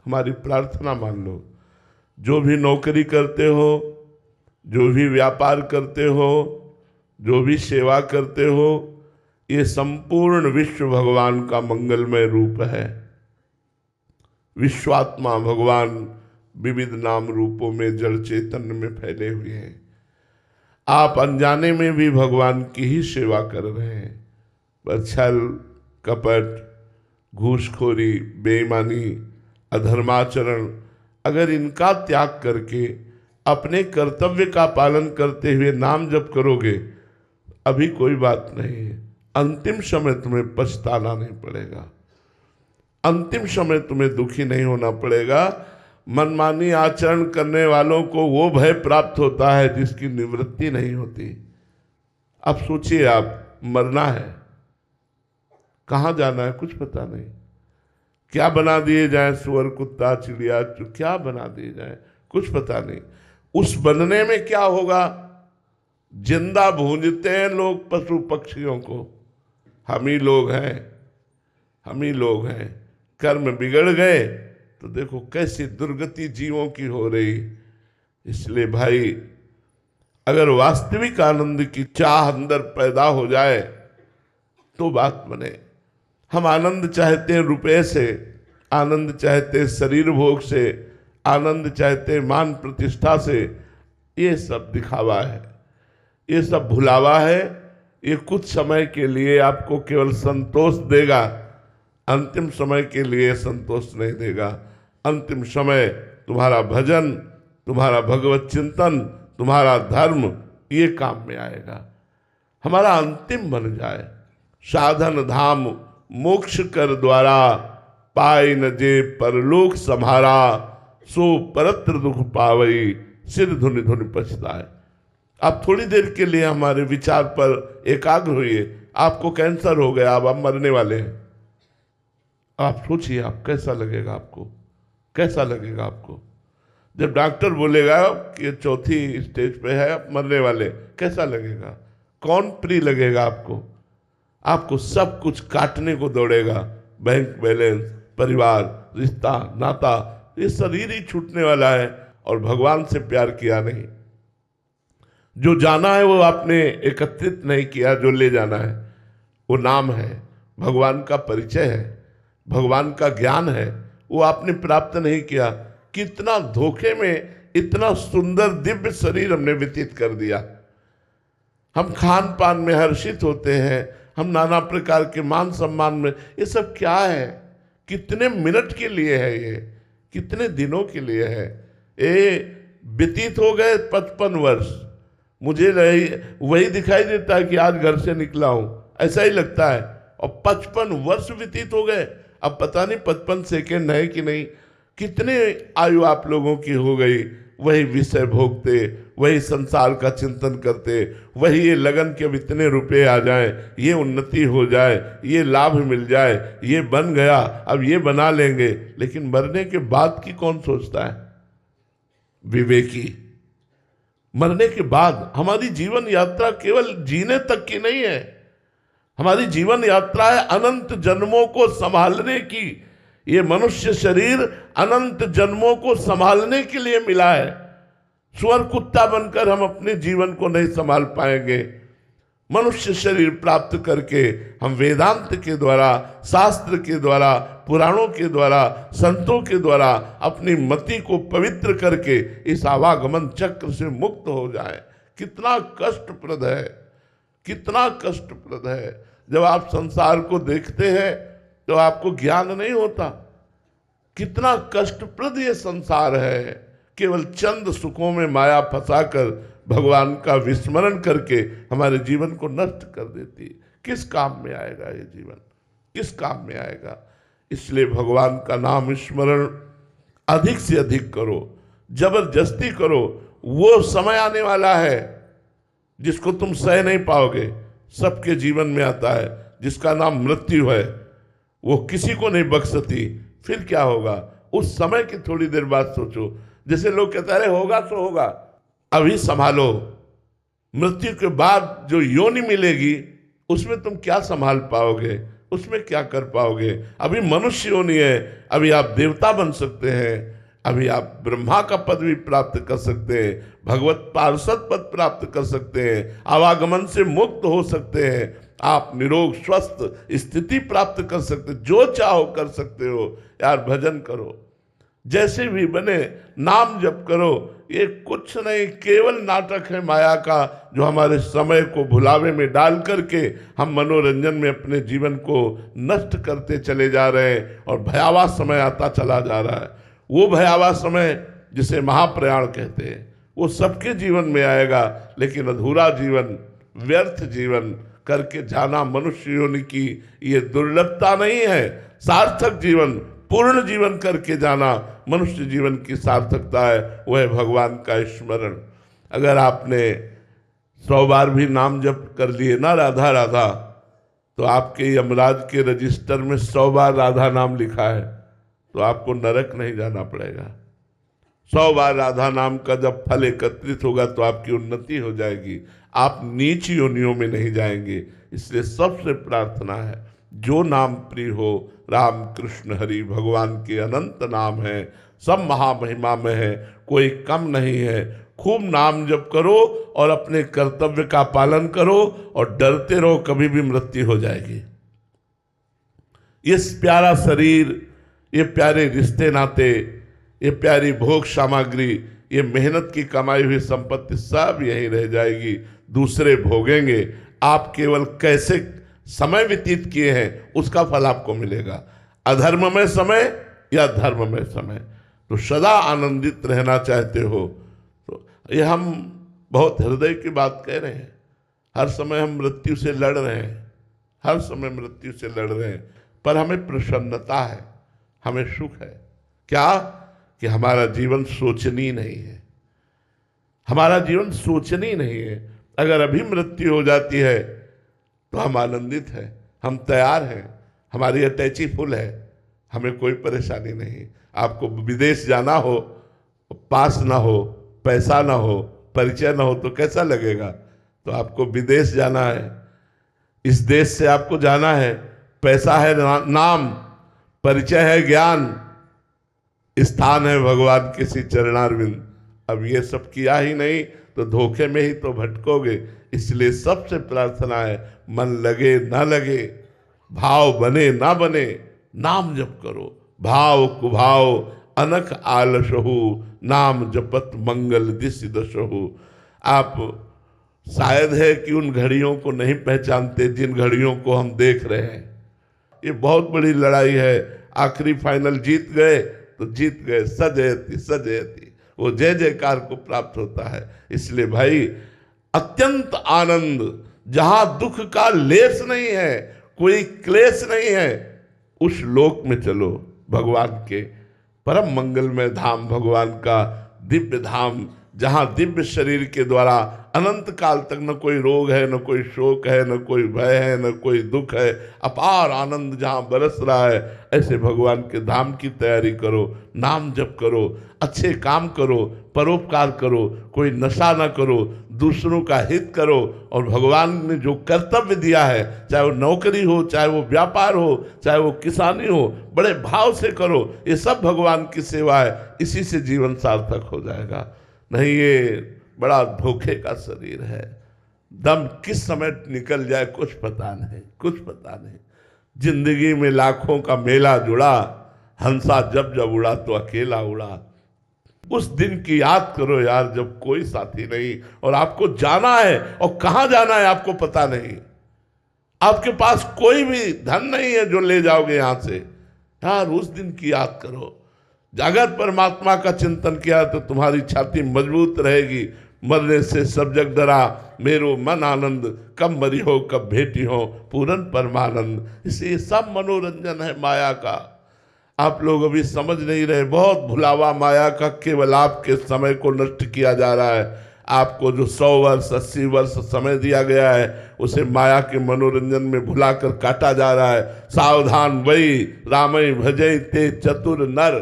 हमारी प्रार्थना मान लो। जो भी नौकरी करते हो, जो भी व्यापार करते हो, जो भी सेवा करते हो, ये संपूर्ण विश्व भगवान का मंगलमय रूप है। विश्वात्मा भगवान विविध नाम रूपों में जड़ चैतन्य में फैले हुए हैं। आप अनजाने में भी भगवान की ही सेवा कर रहे हैं, पर छल कपट, घूसखोरी, बेईमानी, अधर्माचरण, अगर इनका त्याग करके अपने कर्तव्य का पालन करते हुए नाम जप करोगे, अभी कोई बात नहीं है, अंतिम समय तुम्हें पछताना नहीं पड़ेगा, अंतिम समय तुम्हें दुखी नहीं होना पड़ेगा। मनमानी आचरण करने वालों को वो भय प्राप्त होता है जिसकी निवृत्ति नहीं होती। अब सोचिए, आप मरना है, कहाँ जाना है कुछ पता नहीं, क्या बना दिए जाए, सुअर कुत्ता चिड़िया क्या बना दिए जाए कुछ पता नहीं। उस बनने में क्या होगा, जिंदा भूंजते हैं लोग पशु पक्षियों को, हम ही लोग हैं, हम ही लोग हैं। कर्म बिगड़ गए तो देखो कैसी दुर्गति जीवों की हो रही। इसलिए भाई, अगर वास्तविक आनंद की चाह अंदर पैदा हो जाए तो बात बने। हम आनंद चाहते हैं रुपए से, आनंद चाहते हैं शरीर भोग से, आनंद चाहते हैं मान प्रतिष्ठा से। ये सब दिखावा है, ये सब भुलावा है। ये कुछ समय के लिए आपको केवल संतोष देगा, अंतिम समय के लिए संतोष नहीं देगा। अंतिम समय तुम्हारा भजन, तुम्हारा भगवत चिंतन, तुम्हारा धर्म, ये काम में आएगा। हमारा अंतिम बन जाए, साधन धाम मोक्ष कर द्वारा, पाई न जे परलोक सम्हारा, सो परत्र दुख पावई, सिर धुनि धुनि पछताए। आप थोड़ी देर के लिए हमारे विचार पर एकाग्र होइए। आपको कैंसर हो गया, अब आप मरने वाले हैं। आप सोचिए, आप कैसा लगेगा, आपको कैसा लगेगा आपको जब डॉक्टर बोलेगा कि ये चौथी स्टेज पे है, आप मरने वाले, कैसा लगेगा? कौन प्रिय लगेगा आपको? आपको सब कुछ काटने को दौड़ेगा, बैंक बैलेंस, परिवार, रिश्ता, नाता, ये शरीर ही छूटने वाला है और भगवान से प्यार किया नहीं। जो जाना है वो आपने एकत्रित नहीं किया, जो ले जाना है वो नाम है, भगवान का परिचय है, भगवान का ज्ञान है, वो आपने प्राप्त नहीं किया। कितना धोखे में इतना सुंदर दिव्य शरीर हमने व्यतीत कर दिया। हम खान पान में हर्षित होते हैं, हम नाना प्रकार के मान सम्मान में, ये सब क्या है? कितने मिनट के लिए है ये, कितने दिनों के लिए है? ये व्यतीत हो गए 55 वर्ष। मुझे वही दिखाई देता है कि आज घर से निकला हूं, ऐसा ही लगता है। और 55 वर्ष व्यतीत हो गए, अब पता नहीं 55 सेकेंड है कि नहीं। कितने आयु आप लोगों की हो गई, वही विषय भोगते, वही संसार का चिंतन करते, वही ये लगन के अब इतने रुपए आ जाएं, ये उन्नति हो जाए, ये लाभ मिल जाए, ये बन गया, अब ये बना लेंगे। लेकिन मरने के बाद की कौन सोचता है? विवेकी। मरने के बाद हमारी जीवन यात्रा केवल जीने तक की नहीं है, हमारी जीवन यात्रा है अनंत जन्मों को संभालने की। ये मनुष्य शरीर अनंत जन्मों को संभालने के लिए मिला है। सुअर कुत्ता बनकर हम अपने जीवन को नहीं संभाल पाएंगे। मनुष्य शरीर प्राप्त करके हम वेदांत के द्वारा, शास्त्र के द्वारा, पुराणों के द्वारा, संतों के द्वारा अपनी मति को पवित्र करके इस आवागमन चक्र से मुक्त हो जाए। कितना कष्टप्रद है, कितना कष्टप्रद है। जब आप संसार को देखते हैं तो आपको ज्ञान नहीं होता कितना कष्टप्रद ये संसार है। केवल चंद सुखों में माया फंसाकर भगवान का विस्मरण करके हमारे जीवन को नष्ट कर देती है। किस काम में आएगा ये जीवन, किस काम में आएगा? इसलिए भगवान का नाम स्मरण अधिक से अधिक करो, जबरदस्ती करो। वो समय आने वाला है जिसको तुम सह नहीं पाओगे, सबके जीवन में आता है, जिसका नाम मृत्यु है। वो किसी को नहीं बख्शती। फिर क्या होगा उस समय की थोड़ी देर बाद सोचो। जैसे लोग कहते हैं होगा तो होगा, अभी संभालो। मृत्यु के बाद जो योनि मिलेगी उसमें तुम क्या संभाल पाओगे? उसमें क्या कर पाओगे? अभी मनुष्य योनि है, अभी आप देवता बन सकते हैं, अभी आप ब्रह्मा का पद भी प्राप्त कर सकते हैं, भगवत पार्षद पद प्राप्त कर सकते हैं, आवागमन से मुक्त हो सकते हैं, आप निरोग स्वस्थ स्थिति प्राप्त कर सकते, जो चाहो कर सकते हो। यार भजन करो, जैसे भी बने नाम जप करो। ये कुछ नहीं, केवल नाटक है माया का, जो हमारे समय को भुलावे में डाल करके हम मनोरंजन में अपने जीवन को नष्ट करते चले जा रहे हैं और भयावह समय आता चला जा रहा है। वो भयावह समय जिसे महाप्रयाण कहते हैं वो सबके जीवन में आएगा, लेकिन अधूरा जीवन, व्यर्थ जीवन करके जाना मनुष्य योनि की ये दुर्लभता नहीं है। सार्थक जीवन, पूर्ण जीवन करके जाना मनुष्य जीवन की सार्थकता है, वह है भगवान का स्मरण। अगर आपने 100 बार भी नाम जप कर लिए ना राधा राधा, तो आपके यमराज के रजिस्टर में 100 बार राधा नाम लिखा है, तो आपको नरक नहीं जाना पड़ेगा। 100 बार राधा नाम का जब फल एकत्रित होगा तो आपकी उन्नति हो जाएगी, आप नीच योनियों में नहीं जाएंगे। इसलिए सबसे प्रार्थना है, जो नाम प्रिय हो, राम कृष्ण हरि भगवान के अनंत नाम है, सब महामहिमा में है, कोई कम नहीं है। खूब नाम जप करो और अपने कर्तव्य का पालन करो और डरते रहो, कभी भी मृत्यु हो जाएगी। ये प्यारा शरीर, ये प्यारे रिश्ते नाते, ये प्यारी भोग सामग्री, ये मेहनत की कमाई हुई संपत्ति सब यहीं रह जाएगी, दूसरे भोगेंगे। आप केवल कैसे समय व्यतीत किए हैं उसका फल आपको मिलेगा, अधर्म में समय या धर्म में समय। तो सदा आनंदित रहना चाहते हो तो ये हम बहुत हृदय की बात कह रहे हैं। हर समय हम मृत्यु से लड़ रहे हैं, हर समय मृत्यु से लड़ रहे हैं, पर हमें प्रसन्नता है, हमें सुख है। क्या? कि हमारा जीवन सोचनीय नहीं है, हमारा जीवन सोचनीय नहीं है। अगर अभी मृत्यु हो जाती है तो हम आनंदित हैं, हम तैयार हैं, हमारी अटैची फुल है, हमें कोई परेशानी नहीं। आपको विदेश जाना हो, पास ना हो, पैसा ना हो, परिचय ना हो तो कैसा लगेगा? तो आपको विदेश जाना है, इस देश से आपको जाना है, पैसा है नाम, परिचय है ज्ञान, स्थान है भगवान के श्री चरणारविंद। अब ये सब किया ही नहीं तो धोखे में ही तो भटकोगे। इसलिए सबसे प्रार्थना है, मन लगे ना लगे, भाव बने ना बने, नाम जप करो। भाव कुभाव अनख आलसहु, नाम जपत मंगल दिशि दशहु। आप शायद है कि उन घड़ियों को नहीं पहचानते जिन घड़ियों को हम देख रहे हैं। ये बहुत बड़ी लड़ाई है, आखिरी फाइनल जीत गए तो जीत गए, सजयति सजयति, वो जय जयकार को प्राप्त होता है। इसलिए भाई अत्यंत आनंद, जहां दुख का लेस नहीं है, कोई क्लेश नहीं है, उस लोक में चलो, भगवान के परम मंगलमय धाम, भगवान का दिव्य धाम, जहां दिव्य शरीर के द्वारा अनंत काल तक न कोई रोग है, न कोई शोक है, न कोई भय है, न कोई दुख है, अपार आनंद जहां बरस रहा है, ऐसे भगवान के धाम की तैयारी करो, नाम जप करो, अच्छे काम करो, परोपकार करो, कोई नशा ना करो, दूसरों का हित करो, और भगवान ने जो कर्तव्य दिया है, चाहे वो नौकरी हो, चाहे वो व्यापार हो, चाहे वो किसानी हो, बड़े भाव से करो। ये सब भगवान की सेवा है, इसी से जीवन सार्थक हो जाएगा। नहीं, ये बड़ा धोखे का शरीर है, दम किस समय निकल जाए कुछ पता नहीं, कुछ पता नहीं। जिंदगी में लाखों का मेला जुड़ा, हंसा जब जब उड़ा तो अकेला उड़ा। उस दिन की याद करो यार, जब कोई साथी नहीं और आपको जाना है, और कहाँ जाना है आपको पता नहीं, आपके पास कोई भी धन नहीं है जो ले जाओगे यहां से। यार उस दिन की याद करो। अगर परमात्मा का चिंतन किया तो तुम्हारी छाती मजबूत रहेगी। मरने से सब जग डरा, मेरो मन आनंद, कब मरी हो कब भेटी हो, पूरन परमानंद। इसलिए सब मनोरंजन है माया का, आप लोग अभी समझ नहीं रहे। बहुत भुलावा माया का, केवल आपके समय को नष्ट किया जा रहा है। आपको जो 100 वर्ष 80 वर्ष समय दिया गया है, उसे माया के मनोरंजन में भुलाकर काटा जा रहा है। सावधान वही रामई भजई ते चतुर नर,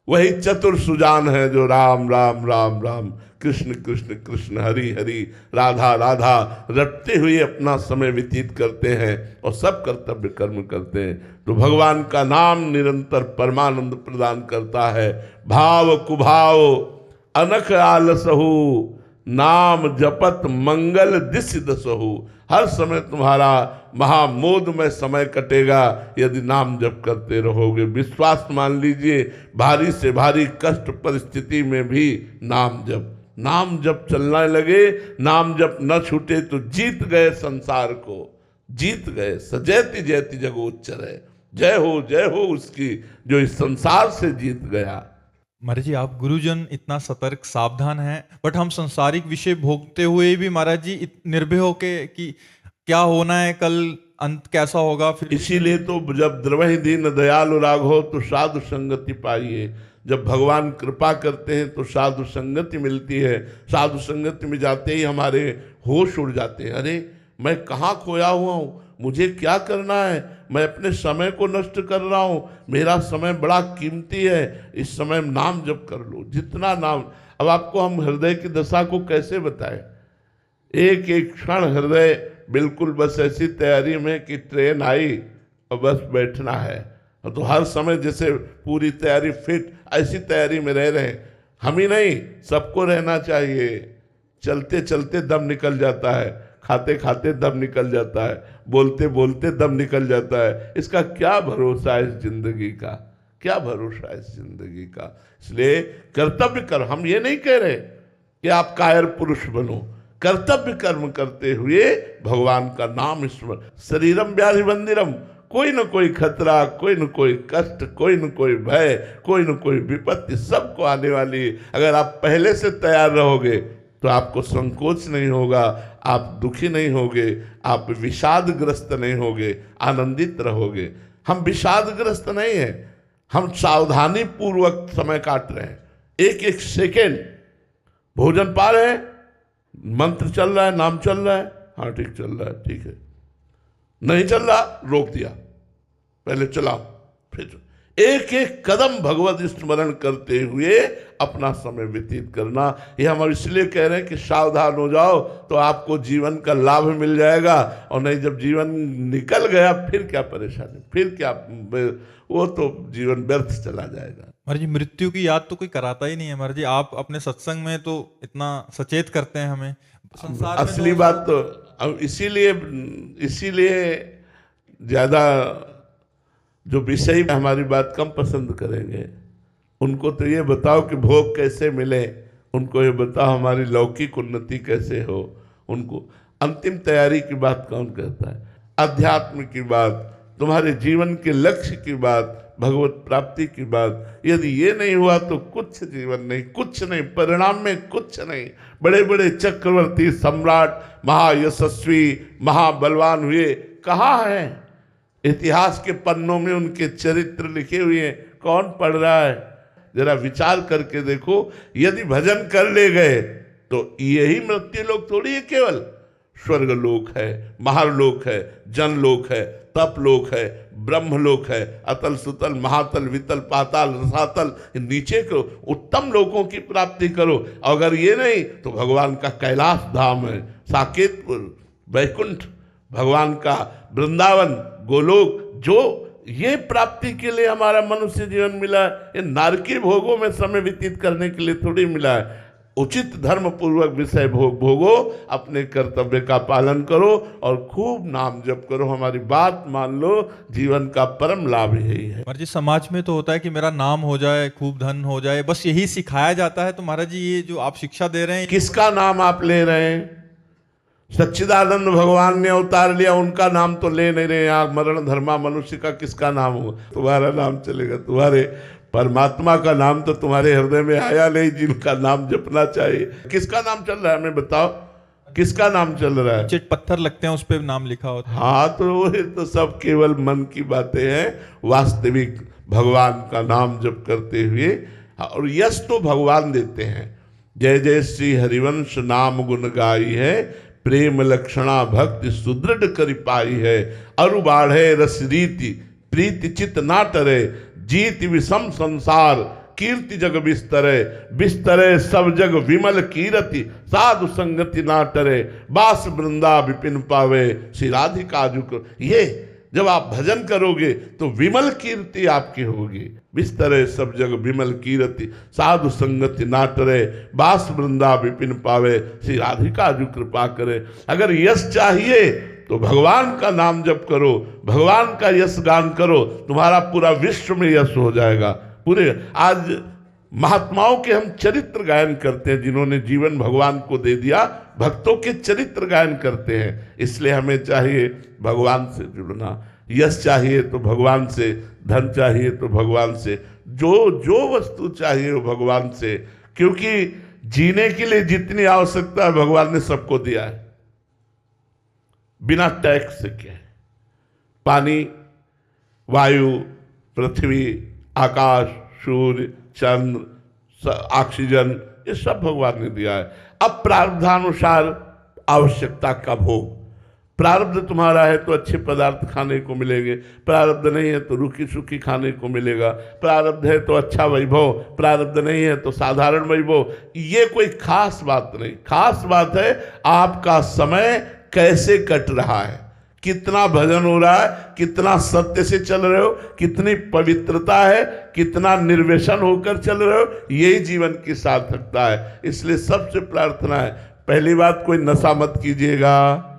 वही चतुर सुजान है जो राम राम राम राम, कृष्ण कृष्ण कृष्ण, हरि हरि, राधा राधा रटते हुए अपना समय व्यतीत करते हैं और सब कर्तव्य कर्म करते हैं। तो भगवान का नाम निरंतर परमानंद प्रदान करता है। भाव कुभाव अनख आलसहु, नाम जपत मंगल दिस दसहु। हर समय तुम्हारा महामोदमय समय कटेगा यदि नाम जप करते रहोगे। विश्वास मान लीजिए, भारी से भारी कष्ट परिस्थिति में भी नाम जप चलने लगे, नाम जप न छूटे तो जीत गए संसार को, जीत गए। सजैति जयति जगोच्चर, जय हो उसकी जो इस संसार से जीत गया। महाराज जी, आप गुरुजन इतना सतर्क सावधान हैं, बट हम संसारिक विषय भोगते हुए भी महाराज जी निर्भय होके कि क्या होना है, कल अंत कैसा होगा। फिर इसीलिए तो जब द्रवहि दीन दयालु राघव तो साधु संगति पाइए। जब भगवान कृपा करते हैं तो साधु संगति मिलती है। साधु संगति में जाते ही हमारे होश उड़ जाते हैं। अरे मैं कहाँ खोया हुआ हूँ, मुझे क्या करना है, मैं अपने समय को नष्ट कर रहा हूँ, मेरा समय बड़ा कीमती है, इस समय नाम जप कर लो, जितना नाम। अब आपको हम हृदय की दशा को कैसे बताएं। एक एक क्षण हृदय बिल्कुल बस ऐसी तैयारी में कि ट्रेन आई और बस बैठना है। तो हर समय जैसे पूरी तैयारी फिट, ऐसी तैयारी में रह रहे हैं। हम ही नहीं, सबको रहना चाहिए। चलते चलते दम निकल जाता है, खाते खाते दम निकल जाता है, बोलते बोलते दम निकल जाता है। इसका क्या भरोसा है इस जिंदगी का, क्या भरोसा है इस जिंदगी का। इसलिए कर्तव्य कर्म, हम ये नहीं कह रहे कि आप कायर पुरुष बनो, कर्तव्य कर्म करते हुए भगवान का नाम स्मरण। शरीरम व्याधि बंदिरम, कोई न कोई खतरा, कोई न कोई कष्ट, कोई न कोई भय, कोई न कोई विपत्ति सबको आने वाली। अगर आप पहले से तैयार रहोगे तो आपको संकोच नहीं होगा, आप दुखी नहीं होगे, आप विषादग्रस्त नहीं होगे, आनंदित रहोगे। हम विषादग्रस्त नहीं हैं, हम सावधानी पूर्वक समय काट रहे हैं। एक एक सेकेंड भोजन पा रहे हैं, मंत्र चल रहा है, नाम चल रहा है, हाँ ठीक चल रहा है, ठीक है, नहीं चल रहा रोक दिया, पहले चलाओ, फिर एक एक कदम भगवत स्मरण करते हुए अपना समय व्यतीत करना। ये हम इसलिए कह रहे हैं कि सावधान हो जाओ तो आपको जीवन का लाभ मिल जाएगा, और नहीं जब जीवन निकल गया फिर क्या परेशानी, फिर क्या, वो तो जीवन व्यर्थ चला जाएगा। महाराज जी, मृत्यु की याद तो कोई कराता ही नहीं है। महाराज जी, आप अपने सत्संग में तो इतना सचेत करते हैं हमें। संसार में असली बात तो अब इसीलिए ज्यादा जो विषय हमारी बात कम पसंद करेंगे, उनको तो ये बताओ कि भोग कैसे मिले, उनको ये बताओ हमारी लौकिक उन्नति कैसे हो। उनको अंतिम तैयारी की बात कौन करता है, अध्यात्म की बात, तुम्हारे जीवन के लक्ष्य की बात, भगवत प्राप्ति की बात। यदि ये नहीं हुआ तो कुछ जीवन नहीं, कुछ नहीं, परिणाम में कुछ नहीं। बड़े बड़े चक्रवर्ती सम्राट महायशस्वी महाबलवान हुए, कहाँ हैं? इतिहास के पन्नों में उनके चरित्र लिखे हुए हैं, कौन पढ़ रहा है? जरा विचार करके देखो। यदि भजन कर ले गए तो यही मृत्यु लोक थोड़ी है, केवल स्वर्ग लोक है, महालोक है, जनलोक है, तप लोक है, ब्रह्मलोक है, अतल सुतल महातल वितल पाताल रसातल, नीचे को उत्तम लोकों की प्राप्ति करो। अगर ये नहीं तो भगवान का कैलाश धाम है, साकेतपुर, वैकुंठ, भगवान का वृंदावन, गोलोक, जो ये प्राप्ति के लिए हमारा मनुष्य जीवन मिला है। ये नारकीय भोगों में समय व्यतीत करने के लिए थोड़ी मिला है। उचित धर्म पूर्वक विषय भोगो, अपने कर्तव्य का पालन करो और खूब नाम जप करो। हमारी बात मान लो, जीवन का परम लाभ यही है। महाराज जी, समाज में तो होता है कि मेरा नाम हो जाए, खूब धन हो जाए, बस यही सिखाया जाता है। तो महाराज जी, ये जो आप शिक्षा दे रहे हैं, किसका नाम आप ले रहे हैं? सच्चिदानंद भगवान ने अवतार लिया, उनका नाम तो ले नहीं रहे। यहाँ मरण धर्मा मनुष्य का किसका नाम होगा? तुम्हारा नाम चलेगा, तुम्हारे परमात्मा का नाम तो तुम्हारे हृदय में आया नहीं, जिनका नाम जपना चाहिए। किसका नाम चल रहा है, हमें बताओ, किसका नाम चल रहा है? चिट पत्थर लगते हैं, उस पर नाम लिखा होता है। हाँ, तो वो तो सब केवल मन की बातें हैं। वास्तविक भगवान का नाम जप करते हुए, और यश तो भगवान देते हैं। जय जय श्री हरिवंश नाम गुण गाई है, प्रेम लक्षणा भक्ति सुदृढ़ करि पाई है। अरु बाढ़े रस रीति प्रीति चित ना टरे, जीत विषम संसार कीर्ति जग बिस्तरे, बिस्तरे सब जग विमल कीरति, साधु संगति ना टरे, बास वृंदा विपिन पावे, श्री राधिका जुक। ये जब आप भजन करोगे तो विमल कीर्ति आपकी होगी। बिस्तरे सब जग विमल कीर्ति, साधु संगति ना टरे, बास वृंदा विपिन पावे, श्री राधिका जो कृपा करे। अगर यश चाहिए तो भगवान का नाम जप करो, भगवान का यश गान करो, तुम्हारा पूरा विश्व में यश हो जाएगा। पूरे आज महात्माओं के हम चरित्र गायन करते हैं, जिन्होंने जीवन भगवान को दे दिया, भक्तों के चरित्र गायन करते हैं। इसलिए हमें चाहिए भगवान से जुड़ना। यश चाहिए तो भगवान से, धन चाहिए तो भगवान से, जो वस्तु चाहिए वो भगवान से, क्योंकि जीने के लिए जितनी आवश्यकता है भगवान ने सबको दिया है, बिना टैक्स के। पानी, वायु, पृथ्वी, आकाश, सूर्य, चंद्र, ऑक्सीजन, ये सब भगवान ने दिया है। अब प्रारब्धानुसार आवश्यकता का भोग। प्रारब्ध तुम्हारा है तो अच्छे पदार्थ खाने को मिलेंगे, प्रारब्ध नहीं है तो रूखी सूखी खाने को मिलेगा, प्रारब्ध है तो अच्छा वैभव, प्रारब्ध नहीं है तो साधारण वैभव। ये कोई खास बात नहीं, खास बात है आपका समय कैसे कट रहा है, कितना भजन हो रहा है, कितना सत्य से चल रहे हो, कितनी पवित्रता है, कितना निर्व्यसन होकर चल रहे हो, यही जीवन की सार्थकता है। इसलिए सबसे प्रार्थना है, पहली बात कोई नशा मत कीजिएगा,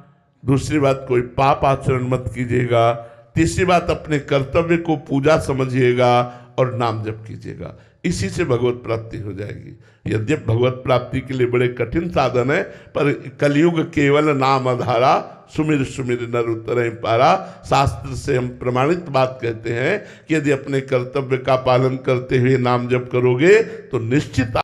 दूसरी बात कोई पाप आचरण मत कीजिएगा, तीसरी बात अपने कर्तव्य को पूजा समझिएगा और नाम जप कीजिएगा। इसी से भगवत प्राप्ति हो जाएगी। यद्यप भगवत प्राप्ति के लिए बड़े कठिन साधन है, पर कलयुग केवल नाम आधारा, सुमिर सुमिर नर उतरे पारा। शास्त्र से हम प्रमाणित बात कहते हैं कि यदि अपने कर्तव्य का पालन करते हुए नाम जप करोगे तो निश्चित